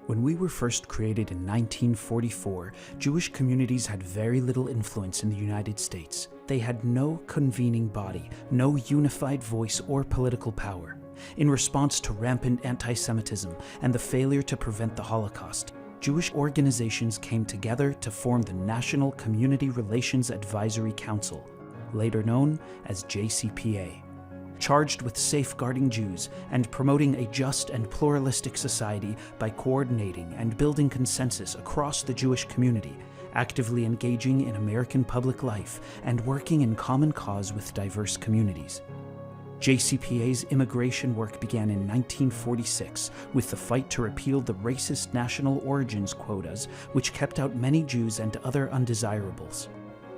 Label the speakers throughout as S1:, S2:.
S1: When we were first created in 1944, Jewish communities had very little influence in the United States. They had no convening body, no unified voice or political power. In response to rampant anti-Semitism and the failure to prevent the Holocaust, Jewish organizations came together to form the National Community Relations Advisory Council, later known as JCPA. Charged with safeguarding Jews and promoting a just and pluralistic society by coordinating and building consensus across the Jewish community, actively engaging in American public life, and working in common cause with diverse communities. JCPA's immigration work began in 1946 with the fight to repeal the racist national origins quotas, which kept out many Jews and other undesirables.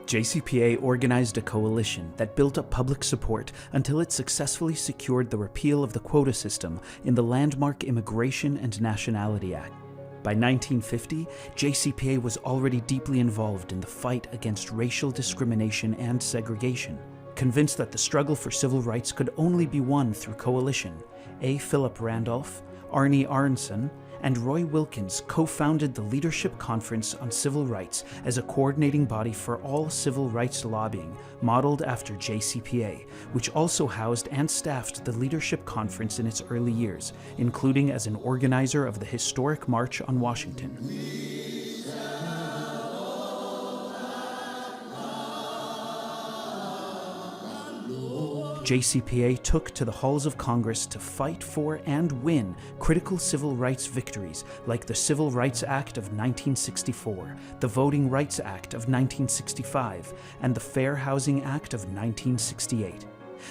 S1: JCPA organized a coalition that built up public support until it successfully secured the repeal of the quota system in the landmark Immigration and Nationality Act. By 1950, JCPA was already deeply involved in the fight against racial discrimination and segregation. Convinced that the struggle for civil rights could only be won through coalition, A. Philip Randolph, Arnie Aronson, and Roy Wilkins co-founded the Leadership Conference on Civil Rights as a coordinating body for all civil rights lobbying, modeled after JCPA, which also housed and staffed the Leadership Conference in its early years, including as an organizer of the historic March on Washington. JCPA took to the halls of Congress to fight for and win critical civil rights victories like the Civil Rights Act of 1964, the Voting Rights Act of 1965, and the Fair Housing Act of 1968.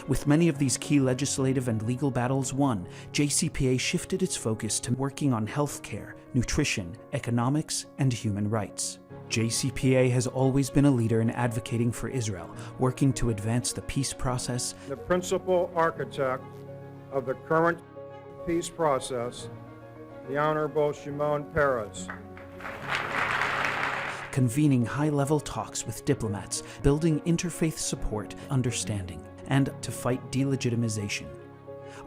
S1: With many of these key legislative and legal battles won, JCPA shifted its focus to working on healthcare, nutrition, economics, and human rights. JCPA has always been a leader in advocating for Israel, working to advance the peace process.
S2: The principal architect of the current peace process, the Honorable Shimon Peres.
S1: Convening high-level talks with diplomats, building interfaith support, understanding, and to fight delegitimization.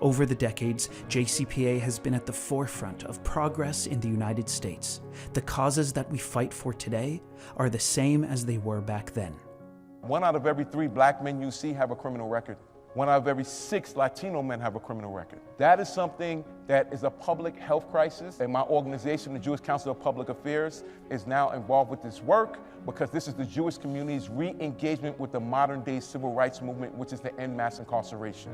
S1: Over the decades, JCPA has been at the forefront of progress in the United States. The causes that we fight for today are the same as they were back then.
S3: 1 out of every 3 black men you see have a criminal record. 1 out of every 6 Latino men have a criminal record. That is something that is a public health crisis, and my organization, the Jewish Council of Public Affairs, is now involved with this work because this is the Jewish community's re-engagement with the modern-day civil rights movement, which is to end mass incarceration.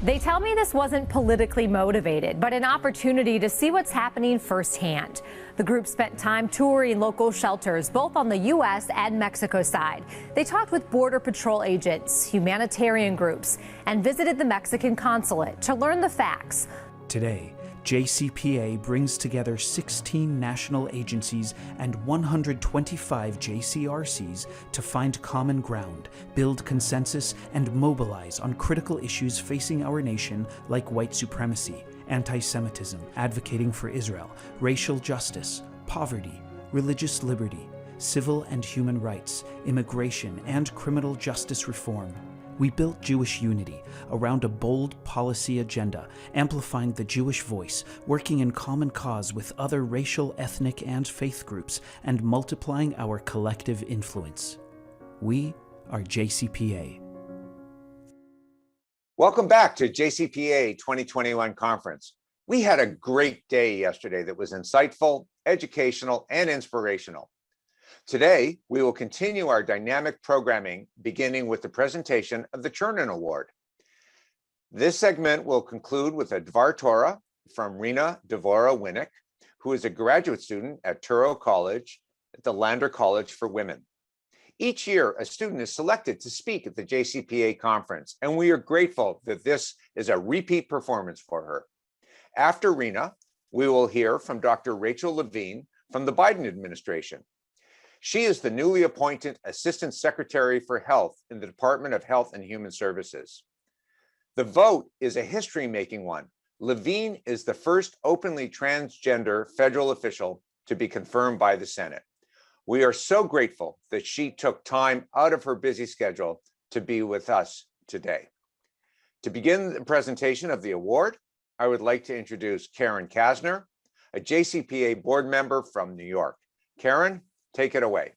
S4: They tell me this wasn't politically motivated, but an opportunity to see what's happening firsthand. The group spent time touring local shelters, both on the U.S. and Mexico side. They talked with Border Patrol agents, humanitarian groups, and visited the Mexican consulate to learn the facts.
S1: Today, JCPA brings together 16 national agencies and 125 JCRCs to find common ground, build consensus, and mobilize on critical issues facing our nation like white supremacy, anti-Semitism, advocating for Israel, racial justice, poverty, religious liberty, civil and human rights, immigration, and criminal justice reform. We built Jewish unity around a bold policy agenda, amplifying the Jewish voice, working in common cause with other racial, ethnic, and faith groups, and multiplying our collective influence. We are JCPA.
S5: Welcome back to JCPA 2021 conference. We had a great day yesterday that was insightful, educational, and inspirational. Today, we will continue our dynamic programming, beginning with the presentation of the Chernin Award. This segment will conclude with a Dvar Torah from Rena Devora Winnick, who is a graduate student at Touro College at the Lander College for Women. Each year, a student is selected to speak at the JCPA conference, and we are grateful that this is a repeat performance for her. After Rena, we will hear from Dr. Rachel Levine from the Biden administration. She is the newly appointed Assistant Secretary for Health in the Department of Health and Human Services. The vote is a history-making one. Levine is the first openly transgender federal official to be confirmed by the Senate. We are so grateful that she took time out of her busy schedule to be with us today. To begin the presentation of the award, I would like to introduce Karen Kasner, a JCPA board member from New York. Karen, take it away.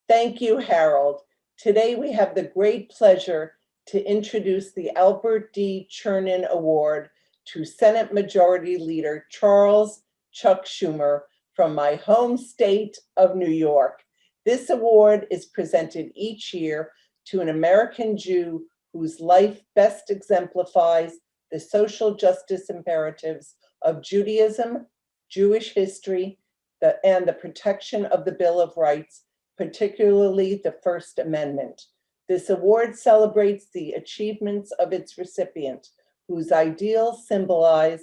S6: Thank you, Harold. Today we have the great pleasure to introduce the Albert D. Chernin Award to Senate Majority Leader Charles Chuck Schumer from my home state of New York. This award is presented each year to an American Jew whose life best exemplifies the social justice imperatives of Judaism, Jewish history, and the protection of the Bill of Rights, particularly the First Amendment. This award celebrates the achievements of its recipient, whose ideals symbolize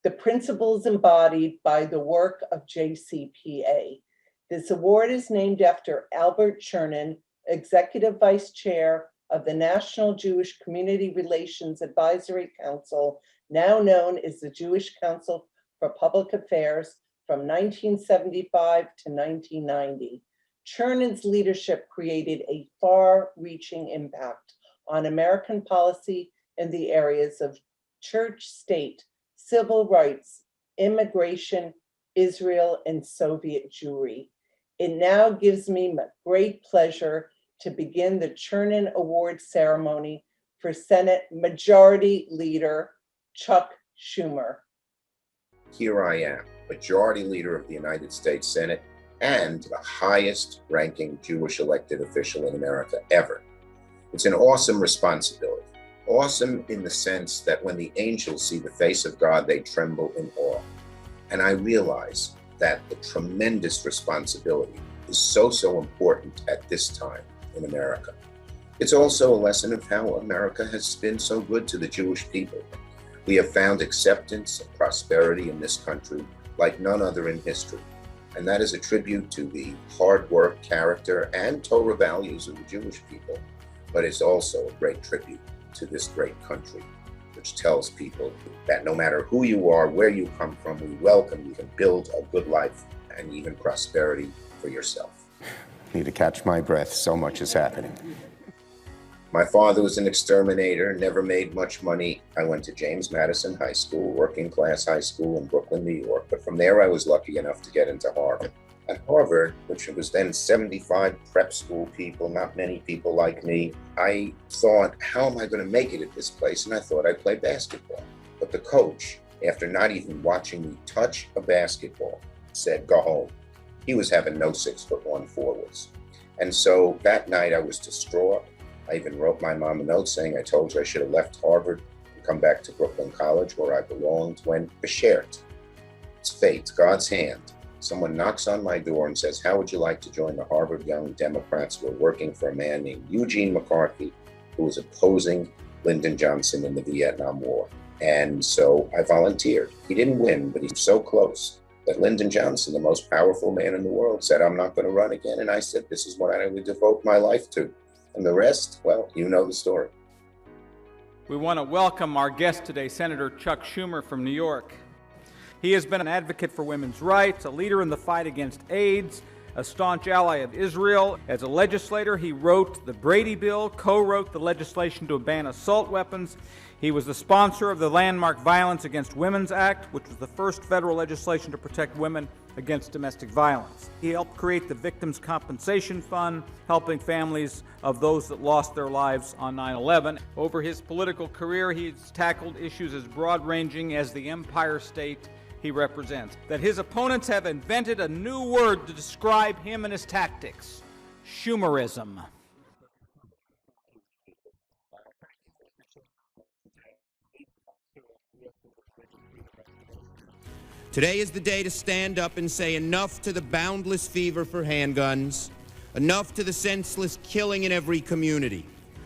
S6: the principles embodied by the work of JCPA. This award is named after Albert Chernin, Executive Vice Chair of the National Jewish Community Relations Advisory Council, now known as the Jewish Council for Public Affairs, from 1975 to 1990. Chernin's leadership created a far-reaching impact on American policy in the areas of church, state, civil rights, immigration, Israel, and Soviet Jewry. It now gives me great pleasure to begin the Chernin Award ceremony for Senate Majority Leader Chuck Schumer.
S7: Here I am, Majority Leader of the United States Senate and the highest ranking Jewish elected official in America ever. It's an awesome responsibility. Awesome in the sense that when the angels see the face of God, they tremble in awe. And I realize that the tremendous responsibility is so important at this time in America. It's also a lesson of how America has been so good to the Jewish people. We have found acceptance and prosperity in this country like none other in history. And that is a tribute to the hard work, character, and Torah values of the Jewish people. But it's also a great tribute to this great country, which tells people that no matter who you are, where you come from, we welcome you to build a good life and even prosperity for yourself.
S8: Need to catch my breath, so much is happening.
S7: My father was an exterminator, never made much money. I went to James Madison High School, working class high school in Brooklyn, New York. But from there, I was lucky enough to get into Harvard. At Harvard, which was then 75 prep school people, not many people like me, I thought, how am I going to make it at this place? And I thought I'd play basketball. But the coach, after not even watching me touch a basketball, said, go home. He was having no 6'1" forwards. And so that night I was distraught. I even wrote my mom a note saying, I told you I should have left Harvard and come back to Brooklyn College where I belonged, when beshert. It's fate, God's hand. Someone knocks on my door and says, how would you like to join the Harvard Young Democrats who are working for a man named Eugene McCarthy, who was opposing Lyndon Johnson in the Vietnam War? And so I volunteered. He didn't win, but he's so close that Lyndon Johnson, the most powerful man in the world, said, I'm not going to run again. And I said, this is what I would devote my life to. And the rest, well, you know the story.
S9: We want to welcome our guest today, Senator Chuck Schumer from New York. He has been an advocate for women's rights, a leader in the fight against AIDS, a staunch ally of Israel. As a legislator, he wrote the Brady Bill, co-wrote the legislation to ban assault weapons. He was the sponsor of the landmark Violence Against Women's Act, which was the first federal legislation to protect women against domestic violence. He helped create the Victims' Compensation Fund, helping families of those that lost their lives on 9/11. Over his political career, he's tackled issues as broad-ranging as the Empire State he represents. That his opponents have invented a new word to describe him and his tactics: Schumerism.
S10: Today is the day to stand up and say enough to the boundless fever for handguns, enough to the senseless killing in every community.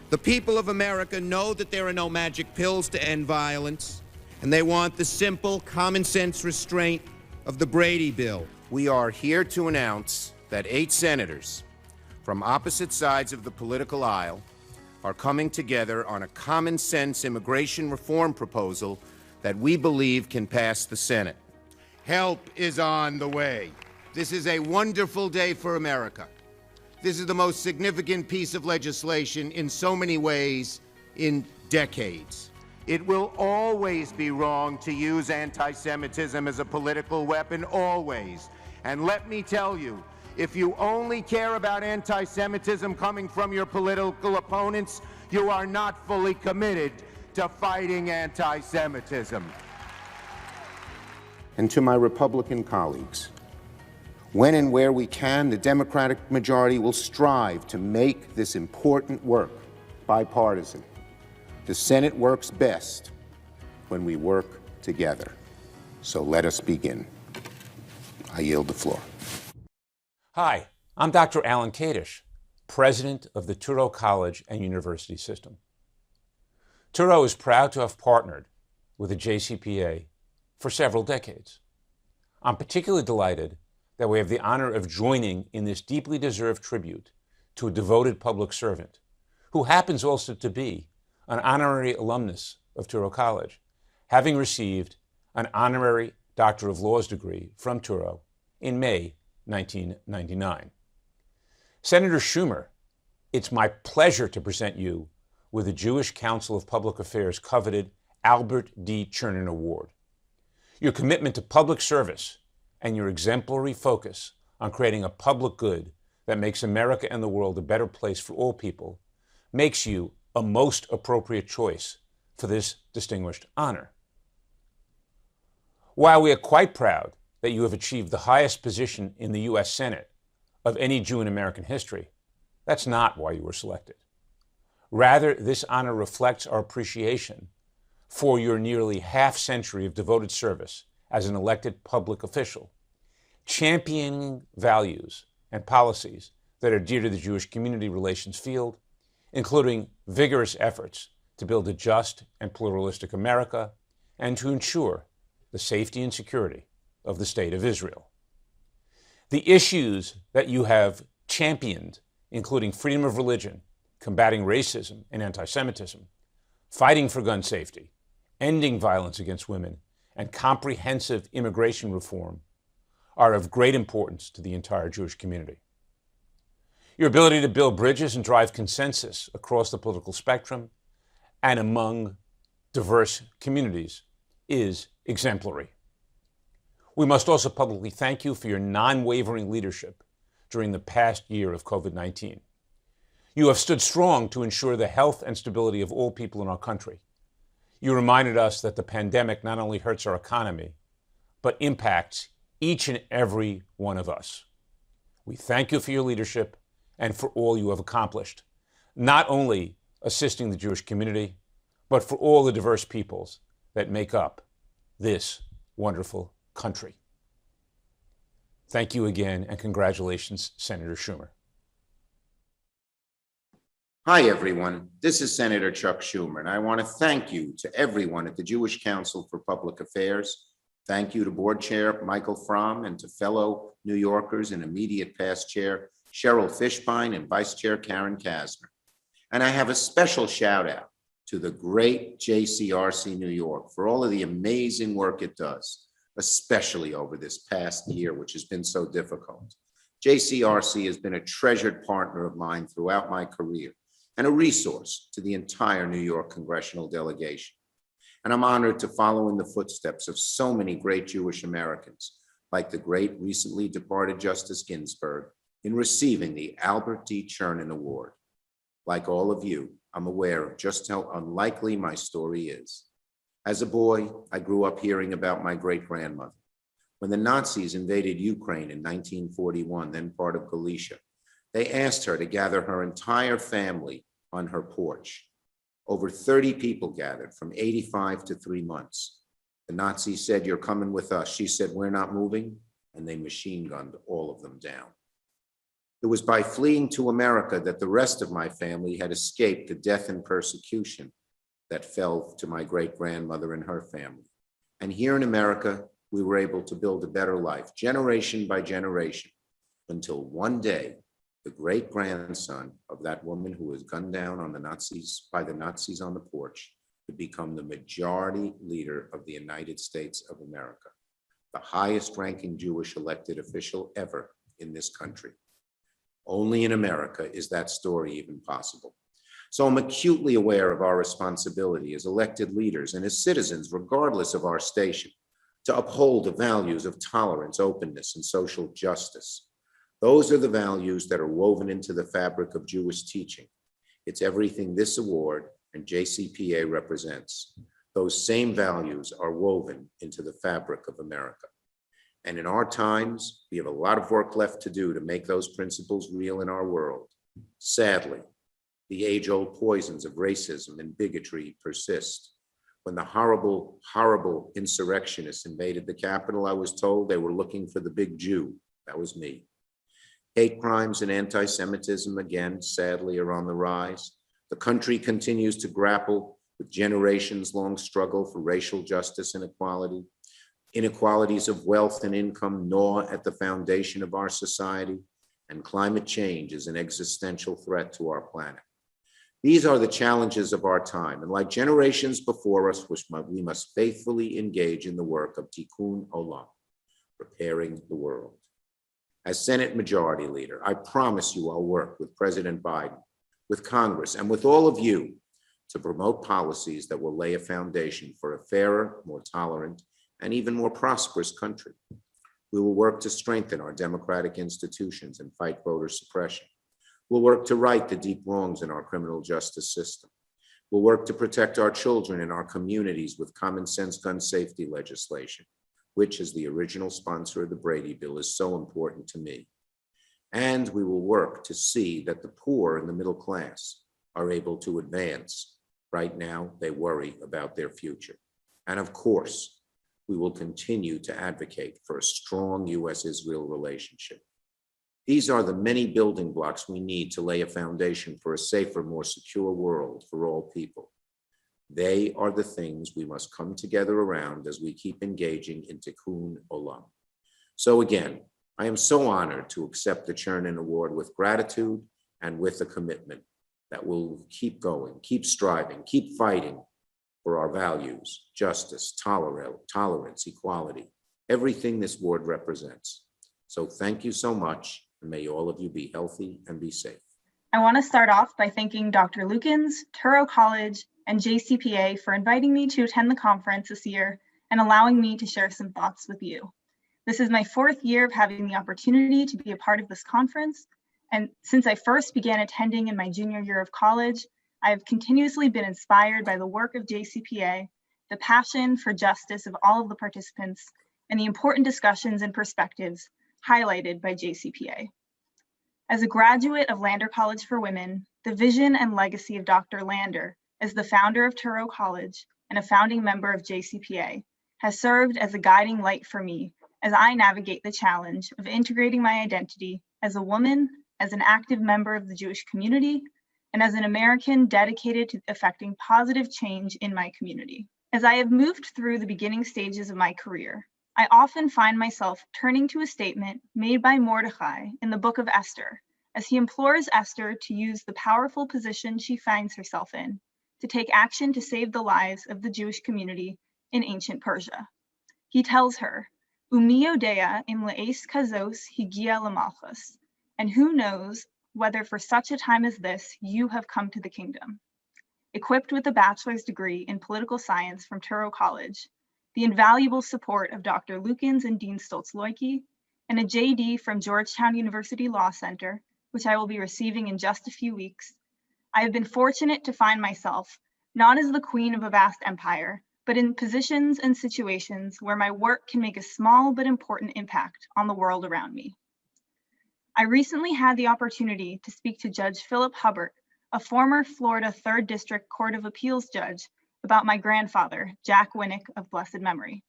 S10: The people of America know that there are no magic pills to end violence, and they want the simple, common-sense restraint of the Brady Bill.
S8: We are here to announce that 8 senators from opposite sides of the political aisle are coming together on a common-sense immigration reform proposal that we believe can pass the Senate. Help is on the way. This is a wonderful day for America. This is the most significant piece of legislation in so many ways in decades. It will always be wrong to use anti-Semitism as a political weapon, always. And let me tell you, if you only care about anti-Semitism coming from your political opponents, you are not fully committed to fighting anti-Semitism. And to my Republican colleagues, when and where we can, the Democratic majority will strive to make this important work bipartisan. The Senate works best when we work together. So let us begin. I yield the floor.
S11: Hi, I'm Dr. Alan Kadish, president of the Touro College and University System. Touro is proud to have partnered with the JCPA for several decades. I'm particularly delighted that we have the honor of joining in this deeply deserved tribute to a devoted public servant who happens also to be an honorary alumnus of Touro College, having received an honorary Doctor of Laws degree from Touro in May 1999. Senator Schumer, it's my pleasure to present you with the Jewish Council of Public Affairs' coveted Albert D. Chernin Award. Your commitment to public service and your exemplary focus on creating a public good that makes America and the world a better place for all people makes you a most appropriate choice for this distinguished honor. While we are quite proud that you have achieved the highest position in the U.S. Senate of any Jew in American history, that's not why you were selected. Rather, this honor reflects our appreciation for your nearly half-century of devoted service as an elected public official, championing values and policies that are dear to the Jewish community relations field, including vigorous efforts to build a just and pluralistic America and to ensure the safety and security of the State of Israel. The issues that you have championed, including freedom of religion, combating racism and anti-Semitism, fighting for gun safety, ending violence against women, and comprehensive immigration reform, are of great importance to the entire Jewish community. Your ability to build bridges and drive consensus across the political spectrum and among diverse communities is exemplary. We must also publicly thank you for your non-wavering leadership during the past year of COVID-19. You have stood strong to ensure the health and stability of all people in our country. You reminded us that the pandemic not only hurts our economy, but impacts each and every one of us. We thank you for your leadership and for all you have accomplished, not only assisting the Jewish community, but for all the diverse peoples that make up this wonderful country. Thank you again, and congratulations, Senator Schumer.
S7: Hi, everyone. This is Senator Chuck Schumer, and I want to thank you to everyone at the Jewish Council for Public Affairs. Thank you to Board Chair Michael Fromm and to fellow New Yorkers and immediate past Chair Cheryl Fishbein and Vice Chair Karen Kasner. And I have a special shout out to the great JCRC New York for all of the amazing work it does, especially over this past year, which has been so difficult. JCRC has been a treasured partner of mine throughout my career and a resource to the entire New York congressional delegation. And I'm honored to follow in the footsteps of so many great Jewish Americans, like the great recently departed Justice Ginsburg, in receiving the Albert D. Chernin Award. Like all of you, I'm aware of just how unlikely my story is. As a boy, I grew up hearing about my great-grandmother. When the Nazis invaded Ukraine in 1941, then part of Galicia, they asked her to gather her entire family on her porch. Over 30 people gathered from 85 to 3 months. The Nazis said, "You're coming with us." She said, "We're not moving," and they machine gunned all of them down. It was by fleeing to America that the rest of my family had escaped the death and persecution that fell to my great-grandmother and her family. And here in America, we were able to build a better life, generation by generation, until one day, the great-grandson of that woman who was gunned down by the Nazis on the porch would become the majority leader of the United States of America, the highest-ranking Jewish elected official ever in this country. Only in America is that story even possible. So I'm acutely aware of our responsibility as elected leaders and as citizens, regardless of our station, to uphold the values of tolerance, openness, and social justice. Those are the values that are woven into the fabric of Jewish teaching. It's everything this award and JCPA represents. Those same values are woven into the fabric of America. And in our times, we have a lot of work left to do to make those principles real in our world. Sadly, the age-old poisons of racism and bigotry persist. When the horrible, horrible insurrectionists invaded the Capitol, I was told they were looking for the big Jew. That was me. Hate crimes and anti-Semitism, again, sadly, are on the rise. The country continues to grapple with generations-long struggle for racial justice and equality. Inequalities of wealth and income gnaw at the foundation of our society, and climate change is an existential threat to our planet. These are the challenges of our time, and like generations before us, we must faithfully engage in the work of Tikkun Olam, repairing the world. As Senate Majority Leader, I promise you I'll work with President Biden, with Congress, and with all of you to promote policies that will lay a foundation for a fairer, more tolerant, and even more prosperous country. We will work to strengthen our democratic institutions and fight voter suppression. We'll work to right the deep wrongs in our criminal justice system. We'll work to protect our children and our communities with common sense gun safety legislation, which, as the original sponsor of the Brady Bill, is so important to me. And we will work to see that the poor and the middle class are able to advance. Right now, they worry about their future. And of course, we will continue to advocate for a strong U.S.-Israel relationship. These are the many building blocks we need to lay a foundation for a safer, more secure world for all people. They are the things we must come together around as we keep engaging in Tikkun Olam. So again, I am so honored to accept the Chernin Award with gratitude and with a commitment that we'll keep going, keep striving, keep fighting for our values, justice, tolerance, equality, everything this award represents. So thank you so much, and may all of you be healthy and be safe.
S12: I want to start off by thanking Dr. Lukens, Touro College, and JCPA for inviting me to attend the conference this year and allowing me to share some thoughts with you. This is my 4th year of having the opportunity to be a part of this conference, and since I first began attending in my junior year of college, I have continuously been inspired by the work of JCPA, the passion for justice of all of the participants, and the important discussions and perspectives highlighted by JCPA. As a graduate of Lander College for Women, the vision and legacy of Dr. Lander as the founder of Touro College and a founding member of JCPA has served as a guiding light for me as I navigate the challenge of integrating my identity as a woman, as an active member of the Jewish community, and as an American dedicated to effecting positive change in my community. As I have moved through the beginning stages of my career, I often find myself turning to a statement made by Mordecai in the book of Esther, as he implores Esther to use the powerful position she finds herself in to take action to save the lives of the Jewish community in ancient Persia. He tells her, "Umi yodea im le'es kazos higia lamalchus," and who knows whether for such a time as this you have come to the kingdom. Equipped with a bachelor's degree in political science from Touro College, the invaluable support of Dr. Lukens and Dean Stoltz-Loike, and a JD from Georgetown University Law Center, which I will be receiving in just a few weeks, I have been fortunate to find myself not as the queen of a vast empire, but in positions and situations where my work can make a small but important impact on the world around me. I recently had the opportunity to speak to Judge Philip Hubbard, a former Florida 3rd District Court of Appeals judge, about my grandfather, Jack Winnick of blessed memory.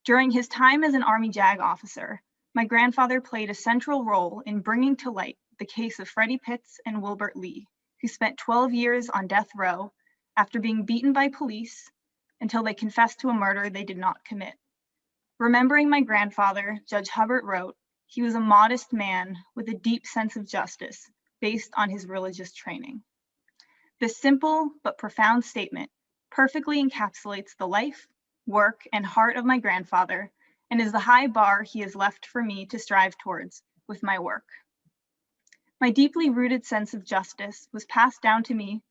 S12: During his time as an Army JAG officer, my grandfather played a central role in bringing to light the case of Freddie Pitts and Wilbert Lee, who spent 12 years on death row after being beaten by police until they confessed to a murder they did not commit. Remembering my grandfather, Judge Hubbard wrote, he was a modest man with a deep sense of justice based on his religious training. This simple but profound statement perfectly encapsulates the life, work, and heart of my grandfather and is the high bar he has left for me to strive towards with my work. My deeply rooted sense of justice was passed down to me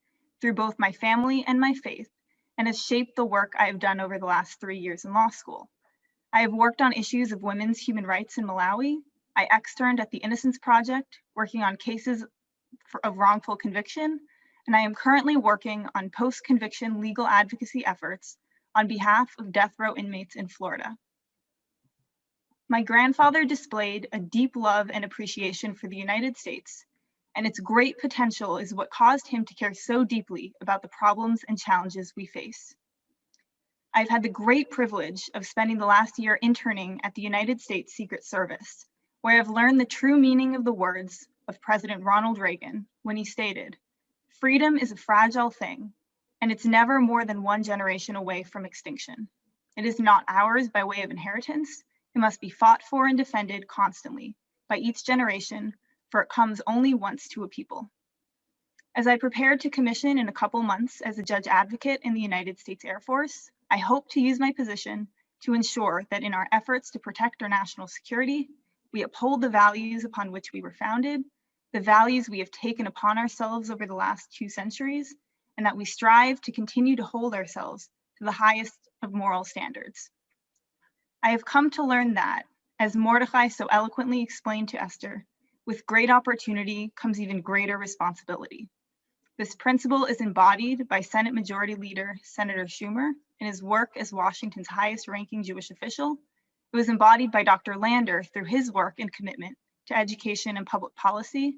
S12: through both my family and my faith, and has shaped the work I have done over the last 3 years in law school. I have worked on issues of women's human rights in Malawi. I externed at the Innocence Project, working on cases of wrongful conviction, and I am currently working on post-conviction legal advocacy efforts on behalf of death row inmates in Florida. My grandfather displayed a deep love and appreciation for the United States, and its great potential is what caused him to care so deeply about the problems and challenges we face. I've had the great privilege of spending the last year interning at the United States Secret Service, where I've learned the true meaning of the words of President Ronald Reagan when he stated, "Freedom is a fragile thing, and it's never more than one generation away from extinction. It is not ours by way of inheritance. It must be fought for and defended constantly by each generation, for it comes only once to a people." As I prepare to commission in a couple months as a judge advocate in the United States Air Force, I hope to use my position to ensure that in our efforts to protect our national security, we uphold the values upon which we were founded, the values we have taken upon ourselves over the last 2 centuries, and that we strive to continue to hold ourselves to the highest of moral standards. I have come to learn that, as Mordecai so eloquently explained to Esther, with great opportunity comes even greater responsibility. This principle is embodied by Senate Majority Leader Senator Schumer in his work as Washington's highest-ranking Jewish official. It was embodied by Dr. Lander through his work and commitment to education and public policy.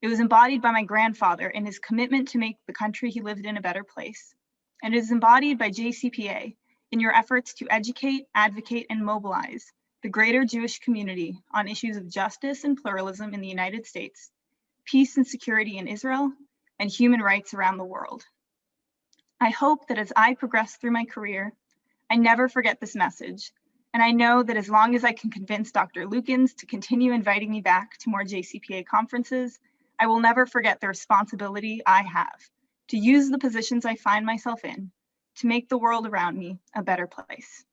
S12: It was embodied by my grandfather in his commitment to make the country he lived in a better place. And it is embodied by JCPA in your efforts to educate, advocate, and mobilize the greater Jewish community on issues of justice and pluralism in the United States, peace and security in Israel, and human rights around the world. I hope that as I progress through my career, I never forget this message. And I know that as long as I can convince Dr. Lukens to continue inviting me back to more JCPA conferences, I will never forget the responsibility I have to use the positions I find myself in to make the world around me a better place.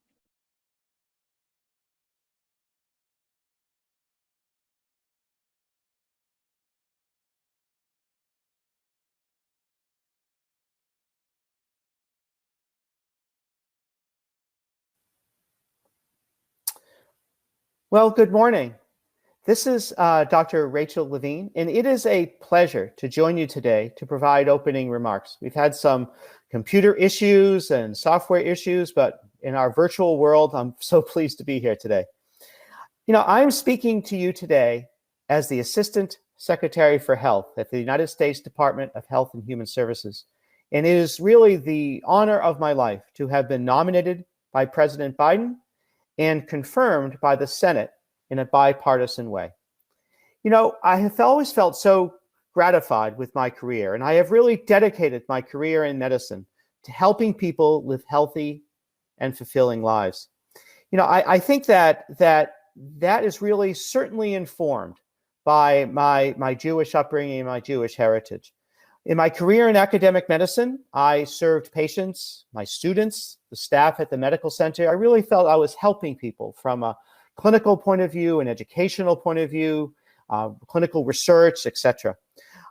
S13: Well, good morning. This is Dr. Rachel Levine, and it is a pleasure to join you today to provide opening remarks. We've had some computer issues and software issues, but in our virtual world, I'm so pleased to be here today. You know, I'm speaking to you today as the Assistant Secretary for Health at the United States Department of Health and Human Services. And it is really the honor of my life to have been nominated by President Biden and confirmed by the Senate in a bipartisan way. You know, I have always felt so gratified with my career, and I have really dedicated my career in medicine to helping people live healthy and fulfilling lives. You know, I think that is really certainly informed by my Jewish upbringing and my Jewish heritage. In my career in academic medicine, I served patients, my students, the staff at the medical center. I really felt I was helping people from a clinical point of view, an educational point of view, clinical research, etc.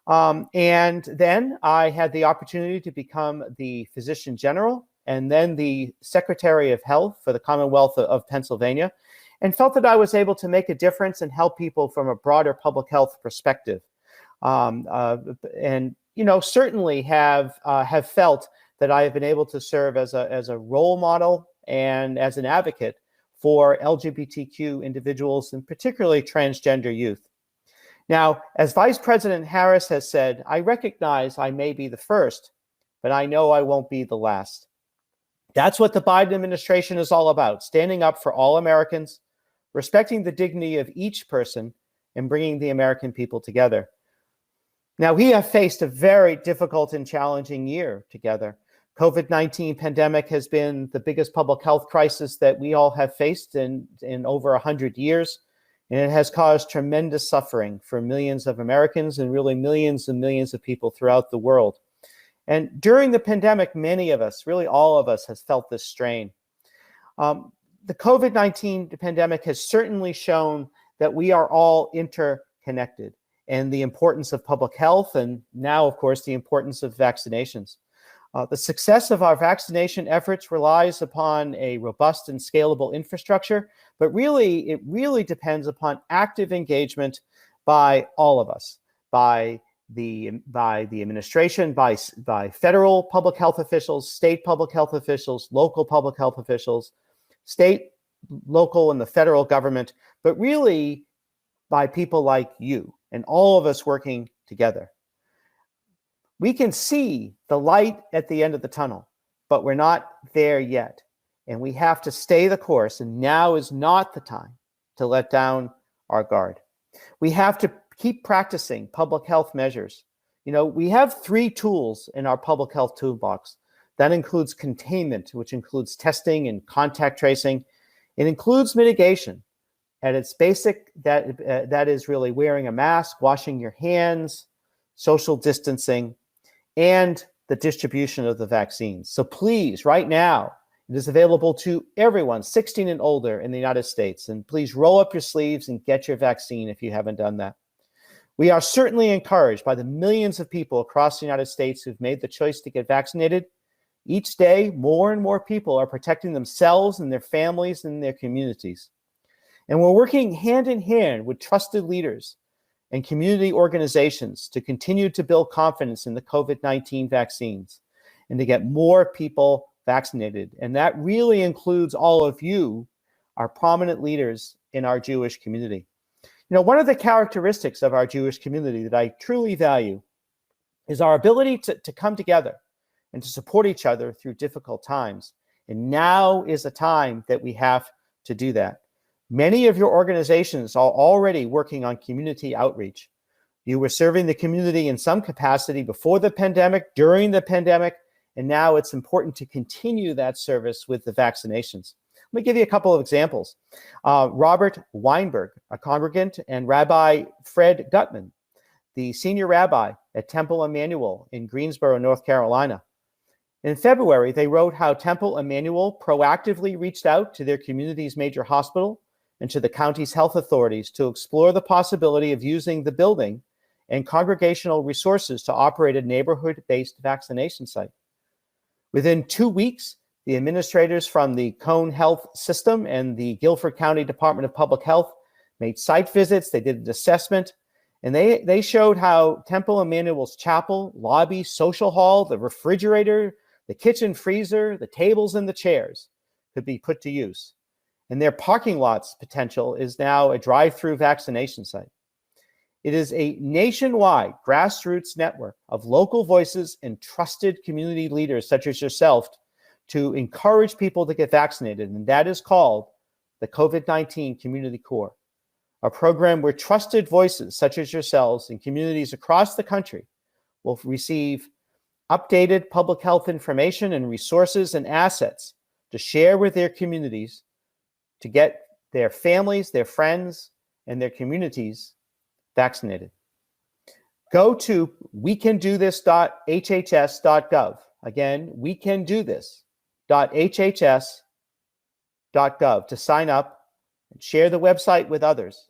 S13: And then I had the opportunity to become the physician general and then the Secretary of Health for the Commonwealth of Pennsylvania, and felt that I was able to make a difference and help people from a broader public health perspective. And you know, certainly have felt that I have been able to serve as a role model and as an advocate for LGBTQ individuals and particularly transgender youth. Now, as Vice President Harris has said, I recognize I may be the first, but I know I won't be the last. That's what the Biden administration is all about, standing up for all Americans, respecting the dignity of each person, and bringing the American people together. Now, we have faced a very difficult and challenging year together. COVID-19 pandemic has been the biggest public health crisis that we all have faced in over 100 years, and it has caused tremendous suffering for millions of Americans and really millions and millions of people throughout the world. And during the pandemic, many of us, really all of us, has felt this strain. The COVID-19 pandemic has certainly shown that we are all interconnected. and the importance of public health, and now, of course, the importance of vaccinations. The success of our vaccination efforts relies upon a robust and scalable infrastructure, but it really depends upon active engagement by all of us, by the administration, by federal public health officials, state public health officials, local public health officials, state, local, and the federal government, but really by people like you and all of us working together. We can see the light at the end of the tunnel, but we're not there yet. And we have to stay the course, and now is not the time to let down our guard. We have to keep practicing public health measures. We have 3 tools in our public health toolbox. That includes containment, which includes testing and contact tracing. It includes mitigation. At its basic, that is really wearing a mask, washing your hands, social distancing, and the distribution of the vaccines. So please, right now, it is available to everyone 16 and older in the United States. And please roll up your sleeves and get your vaccine if you haven't done that. We are certainly encouraged by the millions of people across the United States who've made the choice to get vaccinated. Each day, more and more people are protecting themselves and their families and their communities. And we're working hand in hand with trusted leaders and community organizations to continue to build confidence in the COVID-19 vaccines and to get more people vaccinated. And that really includes all of you, our prominent leaders in our Jewish community. One of the characteristics of our Jewish community that I truly value is our ability to come together and to support each other through difficult times. And now is a time that we have to do that. Many of your organizations are already working on community outreach. You were serving the community in some capacity before the pandemic, during the pandemic, and now it's important to continue that service with the vaccinations. Let me give you a couple of examples. Robert Weinberg, a congregant, and Rabbi Fred Gutman, the senior rabbi at Temple Emmanuel in Greensboro, North Carolina. In February, they wrote how Temple Emmanuel proactively reached out to their community's major hospital and to the county's health authorities to explore the possibility of using the building and congregational resources to operate a neighborhood-based vaccination site. Within 2 weeks, the administrators from the Cone Health System and the Guilford County Department of Public Health made site visits, they did an assessment, and they showed how Temple Emmanuel's chapel, lobby, social hall, the refrigerator, the kitchen freezer, the tables and the chairs could be put to use. And their parking lot's potential is now a drive-through vaccination site. It is a nationwide grassroots network of local voices and trusted community leaders such as yourself to encourage people to get vaccinated, and that is called the COVID-19 Community Corps, a program where trusted voices such as yourselves in communities across the country will receive updated public health information and resources and assets to share with their communities to get their families, their friends, and their communities vaccinated. Go to wecandothis.hhs.gov. Again, wecandothis.hhs.gov to sign up and share the website with others.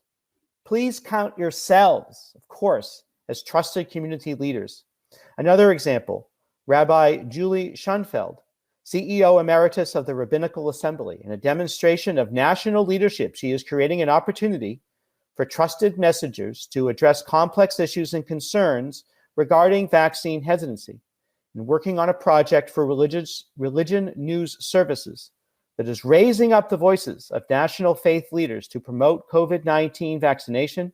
S13: Please count yourselves, of course, as trusted community leaders. Another example, Rabbi Julie Schoenfeld, CEO Emeritus of the Rabbinical Assembly. In a demonstration of national leadership, she is creating an opportunity for trusted messengers to address complex issues and concerns regarding vaccine hesitancy, and working on a project for religion news services that is raising up the voices of national faith leaders to promote COVID-19 vaccination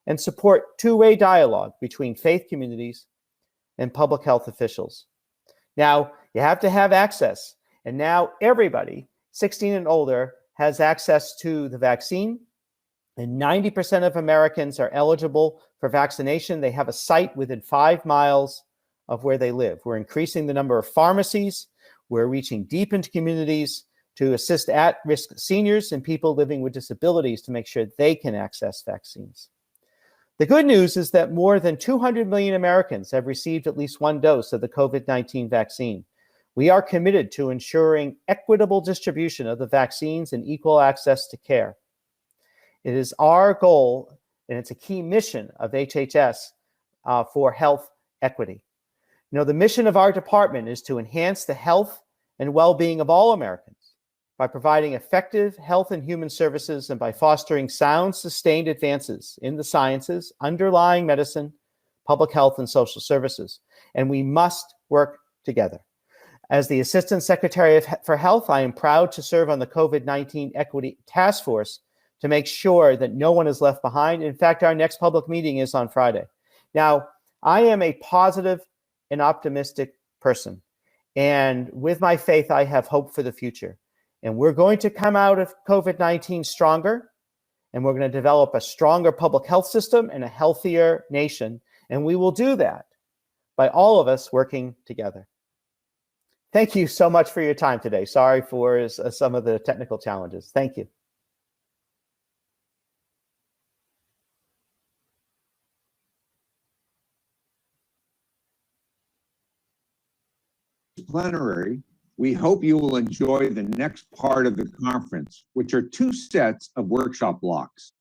S13: and support two-way dialogue between faith communities and public health officials. Now, you have to have access, and now everybody 16 and older has access to the vaccine, and 90% of Americans are eligible for vaccination. They have a site within 5 miles of where they live. We're increasing the number of pharmacies. We're reaching deep into communities to assist at-risk seniors and people living with disabilities to make sure they can access vaccines. The good news is that more than 200 million Americans have received at least one dose of the COVID-19 vaccine. We are committed to ensuring equitable distribution of the vaccines and equal access to care. It is our goal and it's a key mission of HHS for health equity. The mission of our department is to enhance the health and well-being of all Americans by providing effective health and human services and by fostering sound, sustained advances in the sciences underlying medicine, public health, and social services. And we must work together. As the Assistant Secretary for Health, I am proud to serve on the COVID-19 Equity Task Force to make sure that no one is left behind. In fact, our next public meeting is on Friday. Now, I am a positive and optimistic person. And with my faith, I have hope for the future. And we're going to come out of COVID-19 stronger, and we're going to develop a stronger public health system and a healthier nation. And we will do that by all of us working together. Thank you so much for your time today. Sorry for some of the technical challenges. Thank you.
S5: Plenary, we hope you will enjoy the next part of the conference, which are 2 sets of workshop blocks.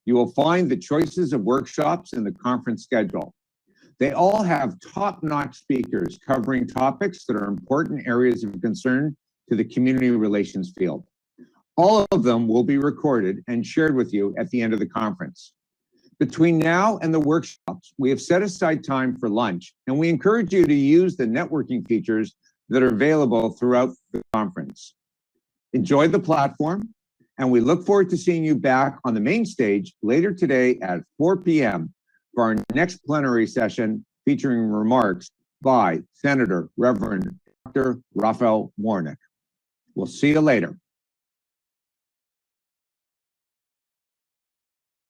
S5: You will find the choices of workshops in the conference schedule. They all have top-notch speakers covering topics that are important areas of concern to the community relations field. All of them will be recorded and shared with you at the end of the conference. Between now and the workshops, we have set aside time for lunch, and we encourage you to use the networking features that are available throughout the conference. Enjoy the platform, and we look forward to seeing you back on the main stage later today at 4 p.m. for our next plenary session featuring remarks by Senator Reverend Dr. Raphael Warnock. We'll see you later.